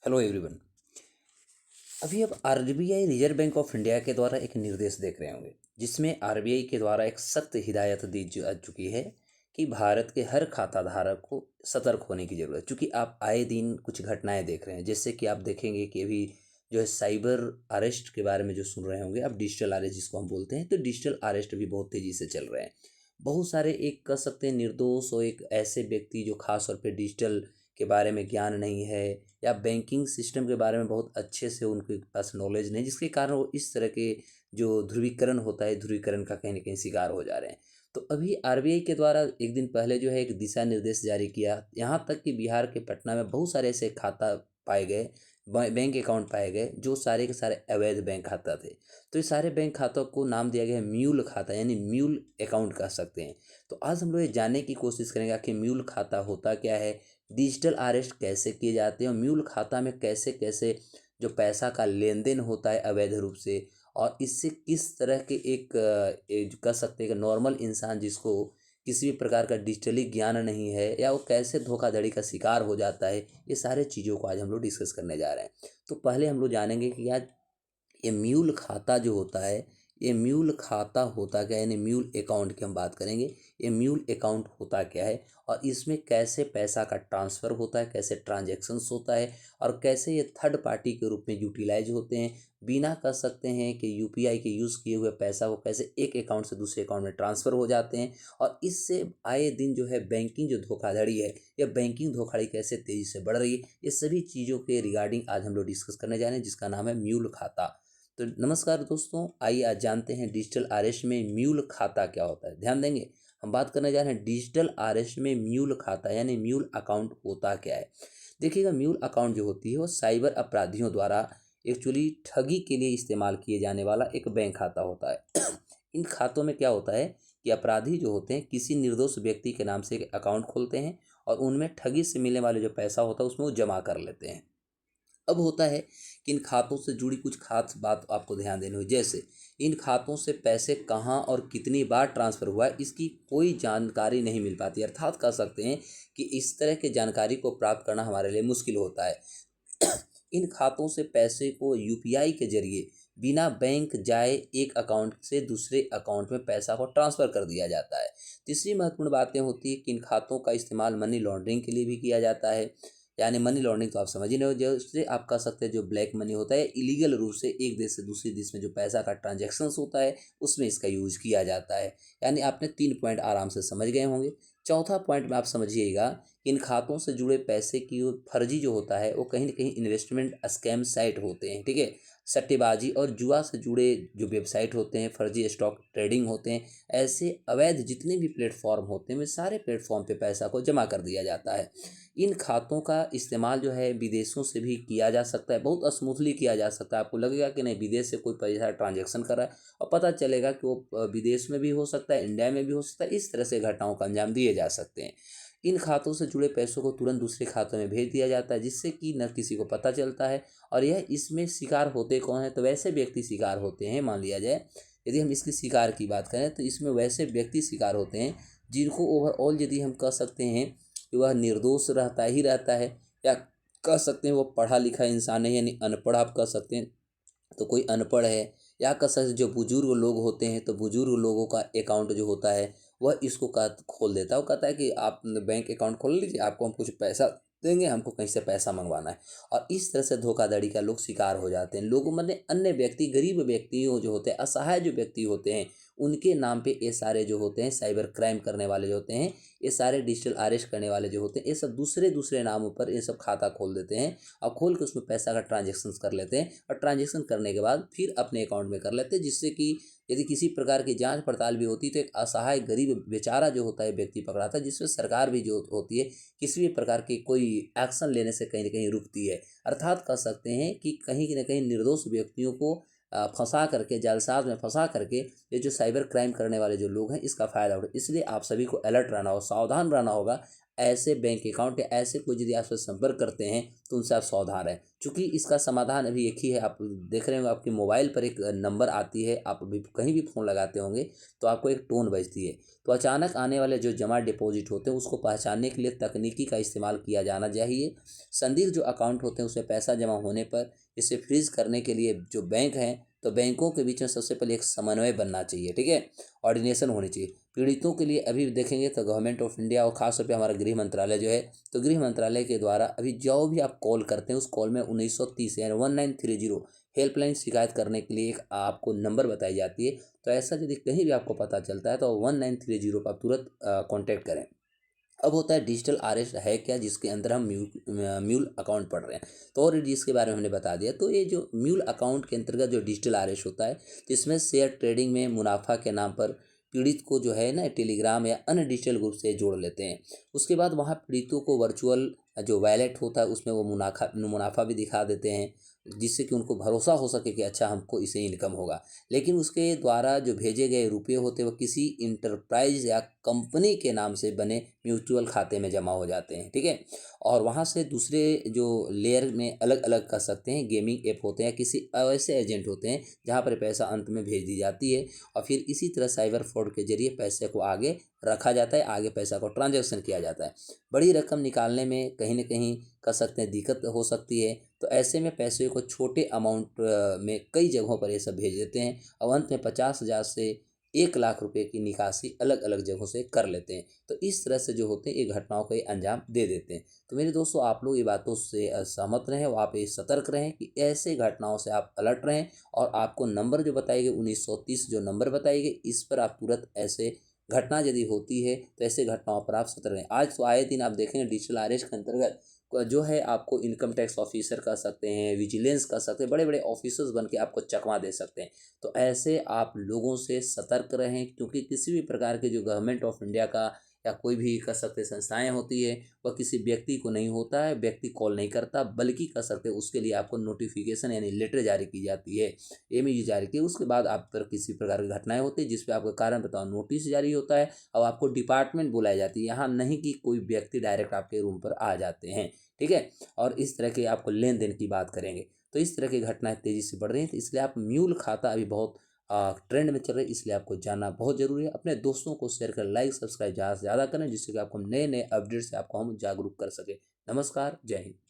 Hello everyone. अभी अब RBI reserve bank of India के द्वारा एक निर्देश देख रहे होंगे, जिसमें आरबीआई के द्वारा एक सख्त हिदायत दी जा चुकी है कि भारत के हर खाता धारक को सतर्क होने की ज़रूरत है। चूँकि आप आए दिन कुछ घटनाएं देख रहे हैं, जैसे कि आप देखेंगे कि अभी जो है साइबर अरेस्ट के बारे में जो सुन रहे होंगे, अब डिजिटल अरेस्ट जिसको हम बोलते हैं, तो डिजिटल अरेस्ट भी बहुत तेज़ी से चल रहे हैं। बहुत सारे एक कह सकते हैं निर्दोष और एक ऐसे व्यक्ति जो खास तौर पे डिजिटल के बारे में ज्ञान नहीं है या बैंकिंग सिस्टम के बारे में बहुत अच्छे से उनके पास नॉलेज नहीं, जिसके कारण वो इस तरह के जो ध्रुवीकरण होता है, ध्रुवीकरण का कहीं ना कहीं शिकार हो जा रहे हैं। तो अभी आरबीआई के द्वारा एक दिन पहले जो है एक दिशा निर्देश जारी किया, यहाँ तक कि बिहार के पटना में बहुत सारे ऐसे खाता पाए गए, बैंक अकाउंट पाए गए जो सारे के सारे अवैध बैंक खाता थे। तो ये सारे बैंक खातों को नाम दिया गया है म्यूल खाता, यानी म्यूल अकाउंट कह सकते हैं। तो आज हम लोग ये जानने की कोशिश करेंगे कि म्यूल खाता होता क्या है, डिजिटल अरेस्ट कैसे किए जाते हैं और म्यूल खाता में कैसे कैसे जो पैसा का लेन देन होता है अवैध रूप से, और इससे किस तरह के जो कह सकते हैं कि नॉर्मल इंसान जिसको किसी भी प्रकार का डिजिटली ज्ञान नहीं है या वो कैसे धोखाधड़ी का शिकार हो जाता है, ये सारे चीज़ों को आज हम लोग डिस्कस करने जा रहे हैं। तो पहले हम लोग जानेंगे कि आज ये म्यूल खाता जो होता है, ये म्यूल खाता होता क्या है, यानी म्यूल अकाउंट की हम बात करेंगे। ये म्यूल अकाउंट होता क्या है और इसमें कैसे पैसा का ट्रांसफ़र होता है, कैसे ट्रांजैक्शंस होता है और कैसे ये थर्ड पार्टी के रूप में यूटिलाइज होते हैं, बिना कह सकते हैं कि यूपीआई के यूज़ किए हुए पैसा को कैसे एक अकाउंट से दूसरे अकाउंट में ट्रांसफ़र हो जाते हैं, और इससे आए दिन जो है बैंकिंग जो धोखाधड़ी है या बैंकिंग धोखाधड़ी कैसे तेज़ी से बढ़ रही है, ये सभी चीज़ों के रिगार्डिंग आज हम लोग डिस्कस करने जा रहे हैं, जिसका नाम है म्यूल खाता। तो नमस्कार दोस्तों, आइए आज जानते हैं डिजिटल अरेस्ट में म्यूल खाता क्या होता है। ध्यान देंगे, हम बात करने जा रहे हैं डिजिटल अरेस्ट में म्यूल खाता यानी म्यूल अकाउंट होता क्या है। देखिएगा, म्यूल अकाउंट जो होती है वो साइबर अपराधियों द्वारा एक्चुअली ठगी के लिए इस्तेमाल किए जाने वाला एक बैंक खाता होता है। इन खातों में क्या होता है कि अपराधी जो होते हैं किसी निर्दोष व्यक्ति के नाम से एक अकाउंट खोलते हैं और उनमें ठगी से मिलने वाले जो पैसा होता है उसमें वो जमा कर लेते हैं। अब होता है कि इन खातों से जुड़ी कुछ खास बात आपको ध्यान देनी होगी, जैसे इन खातों से पैसे कहाँ और कितनी बार ट्रांसफ़र हुआ है इसकी कोई जानकारी नहीं मिल पाती, अर्थात कह सकते हैं कि इस तरह की जानकारी को प्राप्त करना हमारे लिए मुश्किल होता है। इन खातों से पैसे को यूपीआई के जरिए बिना बैंक जाए एक अकाउंट से दूसरे अकाउंट में पैसा को ट्रांसफ़र कर दिया जाता है। तीसरी महत्वपूर्ण बातें होती है कि इन खातों का इस्तेमाल मनी लॉन्ड्रिंग के लिए भी किया जाता है। यानी मनी लॉन्ड्रिंग तो आप समझ ही नहीं हो, जैसे आप कह सकते हैं जो ब्लैक मनी होता है, इलीगल रूप से एक देश से दूसरे देश में जो पैसा का ट्रांजैक्शंस होता है उसमें इसका यूज किया जाता है। यानी आपने 3 पॉइंट आराम से समझ गए होंगे। चौथा पॉइंट में आप समझिएगा कि इन खातों से जुड़े पैसे की वो फर्जी जो होता है वो कहीं ना कहीं इन्वेस्टमेंट स्कैम साइट होते हैं, ठीक है। सट्टेबाजी और जुआ से जुड़े जो वेबसाइट होते हैं, फर्जी स्टॉक ट्रेडिंग होते हैं, ऐसे अवैध जितने भी प्लेटफॉर्म होते हैं वे सारे प्लेटफॉर्म पे पैसा को जमा कर दिया जाता है। इन खातों का इस्तेमाल जो है विदेशों से भी किया जा सकता है, बहुत स्मूथली किया जा सकता है। आपको लगेगा कि नहीं विदेश से कोई पैसा ट्रांजैक्शन कर रहा है और पता चलेगा कि वो विदेश में भी हो सकता है, इंडिया में भी हो सकता है। इस तरह से घटनाओं का अंजाम दिए जा सकते हैं। इन खातों से जुड़े पैसों को तुरंत दूसरे खातों में भेज दिया जाता है, जिससे कि न किसी को पता चलता है। और यह इसमें शिकार होते कौन है, तो वैसे व्यक्ति शिकार होते हैं। मान लिया जाए यदि हम इसकी शिकार की बात करें तो इसमें वैसे व्यक्ति शिकार होते हैं जिनको ओवरऑल यदि हम कह सकते हैं कि वह निर्दोष रहता ही रहता है, या कह सकते हैं वो पढ़ा लिखा इंसान है, यानी अनपढ़ आप कह सकते हैं। तो कोई अनपढ़ है, या कह सकते हैं जो बुजुर्ग लोग होते हैं तो बुजुर्ग लोगों का अकाउंट जो होता है वह इसको खोल देता है। वो कहता है कि आप बैंक अकाउंट खोल लीजिए, आपको हम कुछ पैसा देंगे, हमको कहीं से पैसा मंगवाना है। और इस तरह से धोखाधड़ी का लोग शिकार हो जाते हैं। लोगों मतलब अन्य व्यक्ति, गरीब व्यक्तियों जो होते हैं, असहाय जो व्यक्ति होते हैं, उनके नाम पे ये सारे जो होते हैं साइबर क्राइम करने वाले जो होते हैं, ये सारे डिजिटल अरेस्ट करने वाले जो होते हैं, ये सब दूसरे दूसरे नामों पर ये सब खाता खोल देते हैं और खोल के उसमें पैसा का ट्रांजेक्शन कर लेते हैं, और ट्रांजेक्शन करने के बाद फिर अपने अकाउंट में कर लेते हैं, जिससे कि यदि किसी प्रकार की जांच पड़ताल भी होती तो एक असहाय गरीब बेचारा जो होता है व्यक्ति पकड़ाता है, जिसमें सरकार भी जो होती है किसी भी प्रकार की कोई एक्शन लेने से कहीं ना कहीं रुकती है। अर्थात कह सकते हैं कि कहीं ना कहीं निर्दोष व्यक्तियों को फंसा करके, जालसाज में फंसा करके ये जो साइबर क्राइम करने वाले जो लोग हैं इसका फ़ायदा उठा, इसलिए आप सभी को अलर्ट रहना होगा, सावधान रहना होगा। ऐसे बैंक अकाउंट या ऐसे कोई यदि आपसे संपर्क करते हैं तो उनसे आप सावधान रहें। चूँकि इसका समाधान अभी एक ही है, आप देख रहे होंगे आपके मोबाइल पर एक नंबर आती है, आप अभी कहीं भी फ़ोन लगाते होंगे तो आपको एक टोन बजती है। तो अचानक आने वाले जो जमा डिपॉजिट होते हैं उसको पहचानने के लिए तकनीकी का इस्तेमाल किया जाना चाहिए। संदिग्ध जो अकाउंट होते हैं उसमें पैसा जमा होने पर इसे फ्रीज़ करने के लिए जो बैंक हैं, तो बैंकों के बीच में सबसे पहले एक समन्वय बनना चाहिए, ठीक है? ऑर्डिनेशन होनी चाहिए। पीड़ितों के लिए अभी देखेंगे तो गवर्नमेंट ऑफ इंडिया और ख़ास तौर पे हमारा गृह मंत्रालय जो है, तो गृह मंत्रालय के द्वारा अभी जो भी आप कॉल करते हैं उस कॉल में 1930 यानी 1930 हेल्पलाइन शिकायत करने के लिए एक आपको नंबर बताई जाती है। तो ऐसा यदि कहीं भी आपको पता चलता है तो 1930 पर आप तुरंत कॉन्टैक्ट करें। अब होता है डिजिटल अरेस्ट है क्या, जिसके अंदर हम म्यूल अकाउंट पढ़ रहे हैं। तो ऑलरेडी इसके बारे में हमने बता दिया। तो ये जो म्यूल अकाउंट के अंतर्गत जो डिजिटल अरेस्ट होता है, जिसमें शेयर ट्रेडिंग में मुनाफा के नाम पर पीड़ित को जो है ना टेलीग्राम या अन्य डिजिटल ग्रुप से जोड़ लेते हैं। उसके बाद वहाँ पीड़ितों को वर्चुअल जो वैलेट होता है उसमें वो मुनाफा भी दिखा देते हैं, जिससे कि उनको भरोसा हो सके कि अच्छा हमको इससे इनकम होगा। लेकिन उसके द्वारा जो भेजे गए रुपये होते हैं वो किसी इंटरप्राइज या कंपनी के नाम से बने म्यूचुअल खाते में जमा हो जाते हैं, ठीक है? और वहाँ से दूसरे जो लेयर में अलग अलग कर सकते हैं, गेमिंग ऐप होते हैं, किसी ऐसे एजेंट होते हैं जहाँ पर पैसा अंत में भेज दी जाती है और फिर इसी तरह साइबर फ्रॉड के जरिए पैसे को आगे रखा जाता है, आगे पैसा को ट्रांजैक्शन किया जाता है। बड़ी रकम निकालने में कहीं न कहीं कर सकते हैं दिक्कत हो सकती है। तो ऐसे में पैसे को छोटे अमाउंट में कई जगहों पर ये सब भेज देते हैं और अंत में 50,000 से 1 लाख रुपए की निकासी अलग अलग जगहों से कर लेते हैं। तो इस तरह से जो होते हैं ये घटनाओं को ये अंजाम दे देते हैं। तो मेरे दोस्तों, आप लोग ये बातों से सहमत रहें और आप ये सतर्क रहें कि ऐसे घटनाओं से आप अलर्ट रहें और आपको नंबर जो बताए गए 1930 जो नंबर बताए गए, इस पर आप तुरंत ऐसे घटना यदि होती है तो ऐसे घटनाओं पर आप सतर्क रहें। आज तो आए दिन आप देखेंगे डिजिटल अरेस्ट के अंतर्गत जो है आपको इनकम टैक्स ऑफिसर कर सकते हैं, विजिलेंस कर सकते हैं, बड़े बड़े ऑफिसर्स बन के आपको चकमा दे सकते हैं। तो ऐसे आप लोगों से सतर्क रहें, क्योंकि किसी भी प्रकार के जो गवर्नमेंट ऑफ इंडिया का या कोई भी कर सकते संस्थाएं होती है वह किसी व्यक्ति को नहीं होता है, व्यक्ति कॉल नहीं करता, बल्कि कर सकते उसके लिए आपको नोटिफिकेशन यानी लेटर जारी की जाती है, एमई जारी की। उसके बाद आप पर किसी प्रकार की घटनाएं होती है जिस पे आपका कारण बताओ नोटिस जारी होता है और आपको डिपार्टमेंट बुलाई जाती है, यहाँ नहीं कि कोई व्यक्ति डायरेक्ट आपके रूम पर आ जाते हैं, ठीक है? और इस तरह के आपको लेन देन की बात करेंगे। तो इस तरह की घटनाएं तेज़ी से बढ़ रही हैं, तो इसलिए आप म्यूल खाता अभी बहुत ट्रेंड में चल रही है, इसलिए आपको जानना बहुत ज़रूरी है। अपने दोस्तों को शेयर कर लाइक सब्सक्राइब ज़्यादा से ज़्यादा करें, जिससे कि आपको नए नए अपडेट से आपको हम जागरूक कर सके। नमस्कार, जय हिंद।